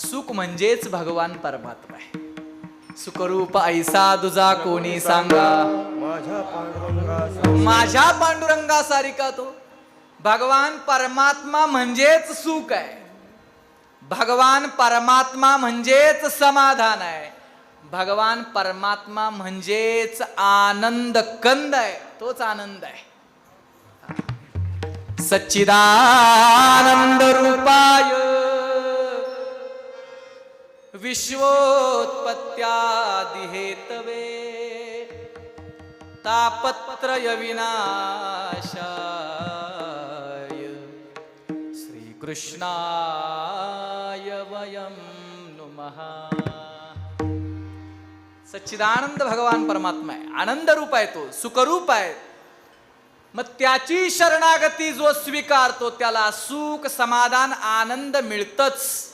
सुख म्हणजेच भगवान परमात्मा आहे. सुखरूप ऐसा तुझा कोणी सांगा, माझ्या पांडुरंगा सारिका तो. भगवान परमात्मा म्हणजेच सुख आहे. भगवान परमात्मा म्हणजेच समाधान आहे. भगवान परमात्मा म्हणजेच आनंद कंद आहे. तोच आनंद आहे. सच्चिदानंद रूपाय विश्वोत्पत्त्यादि हेतवे तापत्रय विनाशाय श्रीकृष्णाय वयं नुमः. सच्चिदानंद भगवान परमात्मा आहे. आनंद रूप आहे. तो सुखरूप आहे. मग त्याची शरणागती जो स्वीकारतो त्याला सुख समाधान आनंद मिळतच.